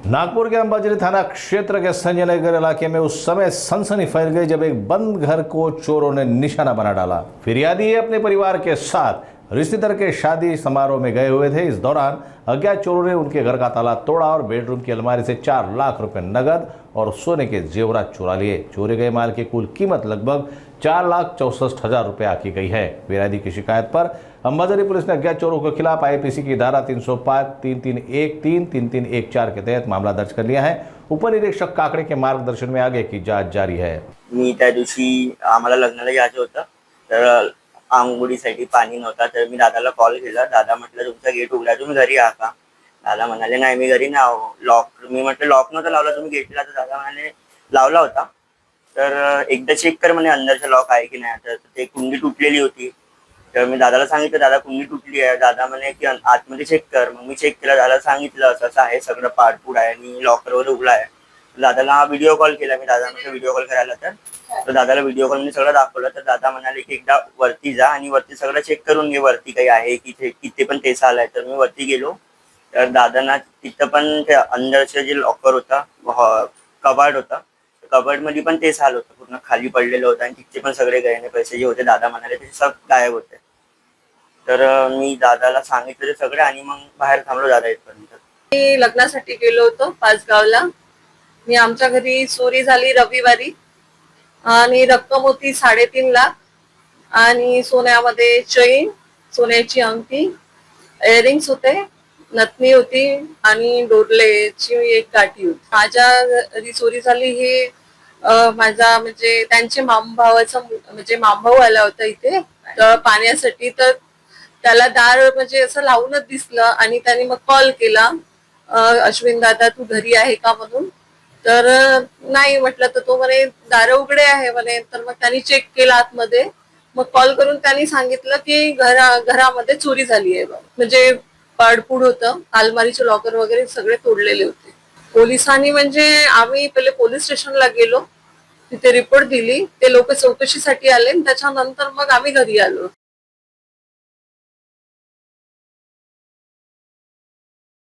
नागपुर के अंबाजरी थाना क्षेत्र के संजय नगर इलाके में उस समय सनसनी फैल गई जब एक बंद घर को चोरों ने निशाना बना डाला। फिरियादी अपने परिवार के साथ रिश्तेदार के शादी समारोह में गए हुए थे। इस दौरान अज्ञात चोरों ने उनके घर का ताला तोड़ा और बेडरूम की अलमारी से 4 लाख रुपए नगद और सोने के जेवरात चुरा लिए। चोरी गए माल की कुल कीमत लगभग 4,64,000 रुपए आकी गई है। फिरियादी की शिकायत पर अंबाजरी पुलिस ने अज्ञात चोरों के खिलाफ आईपीसी की धारा 305, 3313, 3314 के तहत मामला दर्ज कर लिया है। उप निरीक्षक काकडे के मार्गदर्शन में आगे की जांच जारी है। मी त्या दिवशी आम्हाला लग्नाला जायचं होतं, तर आंघोळीसाठी पाणी नव्हता, तर मी दादाला कॉल केला। दादा म्हटलं तुमचा गेट उघडा, तुम्ही घरी आहात का? दादा म्हणाले नाही मी घरी नाही, लॉक। मी म्हटलं लॉक नव्हता लावला तुम्ही गेटला, तर दादा म्हणाले लावला होता, तर एकदा चेक कर म्हणे अंदरचा लॉक आहे की नाही। तर ते कुंडी तुटलेली होती, तर मी दादाला सांगितलं दादा कुंडी तुटली आहे। दादा म्हणे की आतमध्ये चेक कर। मग मी चेक केला, दादाला सांगितलं असं असं आहे, सगळं पाडपूड आहे आणि लॉकर वगैरे उघडा आहे। दादाला व्हिडिओ कॉल केला मी, दादाला व्हिडिओ कॉल करायला, तर दादाला व्हिडिओ कॉल मी सगळं दाखवलं। तर दादा म्हणाले की एकदा वरती जा आणि वरती सगळं चेक करून घे, वरती काही आहे की किती पण तेच आलाय। तर मी वरती गेलो, तर दादांना तिथं पण ते अंदरचं जे लॉकर होता, कबाड होता, कबर्ड मध्ये पण तेच हाल होतं, पूर्ण खाली पडलेलं होतं आणि तिथे पण सगळे गहने पैसे जे होते दादा म्हणाले ते सब गायब होते। तर मी दादाला सांगितलं सगळे आणि मग बाहेर थांबलो दादा इथपर्यंत। मी लग्नासाठी गेलो होतो पाचगावला। मी आमच्या घरी चोरी झाली रविवारी आणि रक्कम होती 3.5 लाख आणि सोन्यामध्ये चैन, सोन्याची अंगठी, इयरिंग्स होते, नथनी होती आणि डोरलेची एक काठी होती। माझ्या घरी चोरी झाली हे माझा म्हणजे त्यांचे मामभावाचा म्हणजे मामभाऊ आला होता इथे तर पाण्यासाठी, तर त्याला दार म्हणजे असं लावूनच दिसलं आणि त्याने मग कॉल केला, अश्विन दादा तू घरी आहे का म्हणून। तर नाही म्हटलं, तर तो म्हणे दार उघडे आहे म्हणे। तर मग त्यांनी चेक केला आतमध्ये, मग कॉल करून त्यांनी सांगितलं की घरामध्ये चोरी झाली आहे, म्हणजे पाडपूड होतं, अलमारीचे लॉकर वगैरे सगळे तोडलेले होते। पोलिसांनी म्हणजे आम्ही पहिले पोलीस स्टेशनला गेलो, तिथे रिपोर्ट दिली, ते लोक चौकशीसाठी आले, त्याच्यानंतर मग आम्ही घरी आलो।